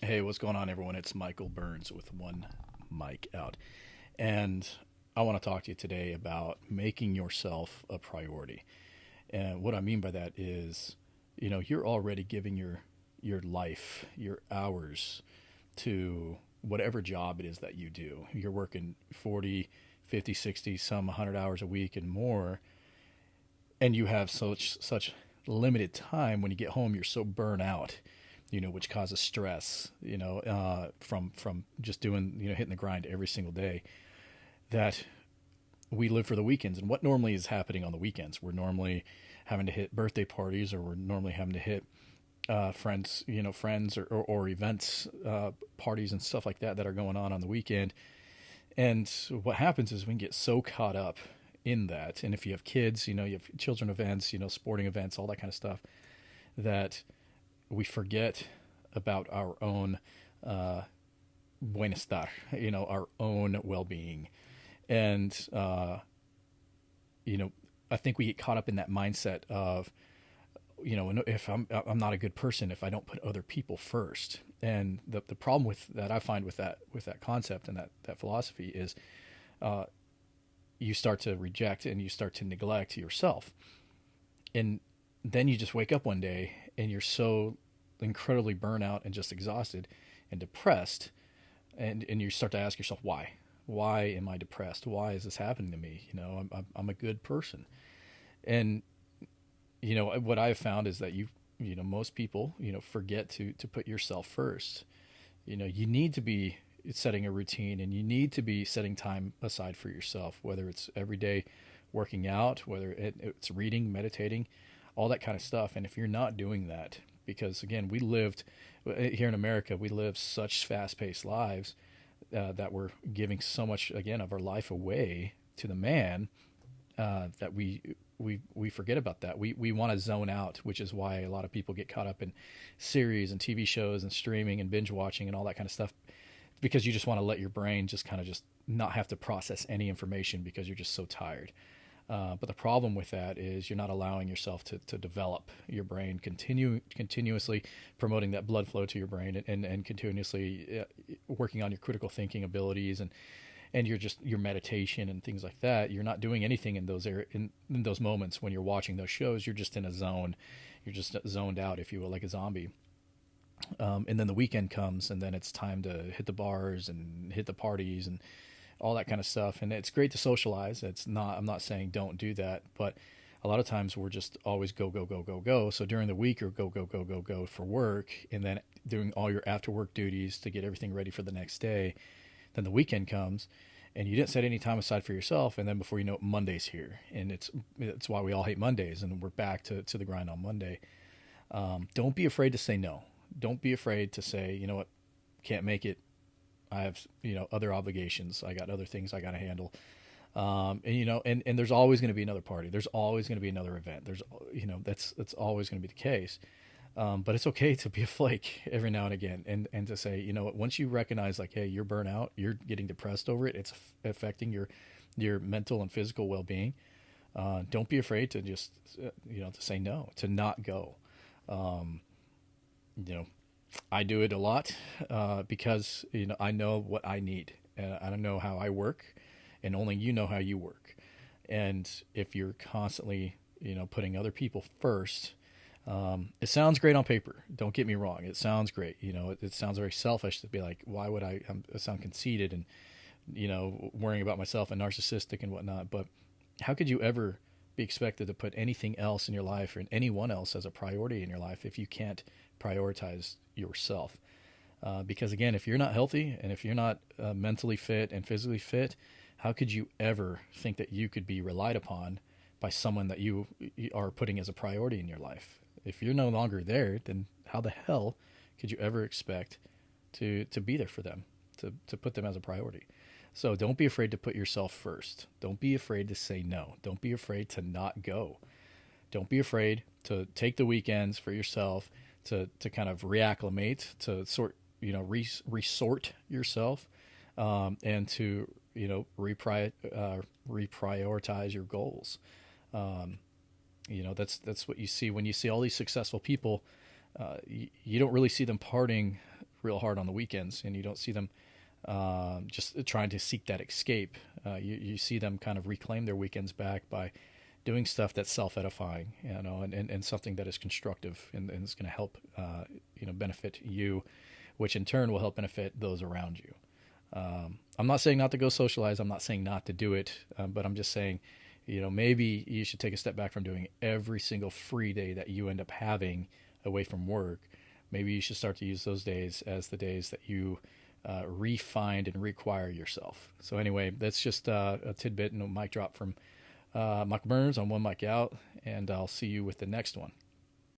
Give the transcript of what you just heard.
Hey, what's going on, everyone? It's Michael Burns with One Mic Out. And I want to talk to you today about making yourself a priority. And what I mean by that is, you're already giving your life, your hours to whatever job it is that you do. You're working 40, 50, 60, some 100 hours a week and more, and you have such limited time. When you get home, you're so burnt out, which causes stress, from just doing, hitting the grind every single day, that we live for the weekends. And what normally is happening on the weekends? We're normally having to hit birthday parties, or we're normally having to hit friends or events, parties and stuff like that are going on the weekend. And what happens is we can get so caught up in that. And if you have kids, you have children events, sporting events, all that kind of stuff, that we forget about our own buenestar, our own well-being. And, I think we get caught up in that mindset of, if I'm not a good person if I don't put other people first. And the problem with that, I find, with that concept and that philosophy is, you start to reject and you start to neglect yourself. And then you just wake up one day and you're so incredibly burnt out and just exhausted and depressed. And you start to ask yourself, why am I depressed? Why is this happening to me? I'm a good person. And, what I've found is that most people, forget to put yourself first. You need to be setting a routine, and you need to be setting time aside for yourself, whether it's every day working out, whether it's reading, meditating, all that kind of stuff. And if you're not doing that, because again, we lived here in America, we live such fast paced lives, that we're giving so much, again, of our life away to the man, that we forget about that. We want to zone out, which is why a lot of people get caught up in series and TV shows and streaming and binge watching and all that kind of stuff, because you just want to let your brain just kind of just not have to process any information because you're just so tired. But the problem with that is you're not allowing yourself to develop your brain, continuously promoting that blood flow to your brain, and continuously working on your critical thinking abilities, and your meditation and things like that. You're not doing anything in those moments when you're watching those shows. You're just in a zone. You're just zoned out, if you will, like a zombie. And then the weekend comes, and then it's time to hit the bars and hit the parties and all that kind of stuff. And it's great to socialize. I'm not saying don't do that, but a lot of times we're just always go, go, go, go, go. So during the week, you're go, go, go, go, go for work, and then doing all your after work duties to get everything ready for the next day. Then the weekend comes, and you didn't set any time aside for yourself. And then before you know it, Monday's here. And it's why we all hate Mondays, and we're back to the grind on Monday. Don't be afraid to say no. Don't be afraid to say, you know what, can't make it. I have, other obligations. I got other things I got to handle. And there's always going to be another party. There's always going to be another event. That's always going to be the case. But it's okay to be a flake every now and again, and to say, once you recognize, like, hey, you're burnt out, you're getting depressed over it, it's affecting your mental and physical well-being. Don't be afraid to just, to say no, to not go. Um, I do it a lot, because I know what I need, and I don't know how I work, and only you know how you work. And if you're constantly, putting other people first, it sounds great on paper. Don't get me wrong; it sounds great. It sounds very selfish to be like, why would I sound conceited and worrying about myself and narcissistic and whatnot? But how could you ever be expected to put anything else in your life or anyone else as a priority in your life if you can't prioritize yourself? Because again, if you're not healthy and if you're not mentally fit and physically fit, how could you ever think that you could be relied upon by someone that you are putting as a priority in your life? If you're no longer there, then how the hell could you ever expect to be there for them, to put them as a priority? So don't be afraid to put yourself first. Don't be afraid to say no. Don't be afraid to not go. Don't be afraid to take the weekends for yourself, to kind of reacclimate, to resort yourself, and to reprioritize your goals. Um, that's what you see when you see all these successful people. You don't really see them partying real hard on the weekends, and you don't see them just trying to seek that escape. You see them kind of reclaim their weekends back by doing stuff that's self-edifying, and something that is constructive and is going to help, benefit you, which in turn will help benefit those around you. I'm not saying not to go socialize. I'm not saying not to do it, but I'm just saying, maybe you should take a step back from doing every single free day that you end up having away from work. Maybe you should start to use those days as the days that you re-find and require yourself. So anyway, that's just a tidbit and a mic drop from Michael Burns on One Mic Out, and I'll see you with the next one.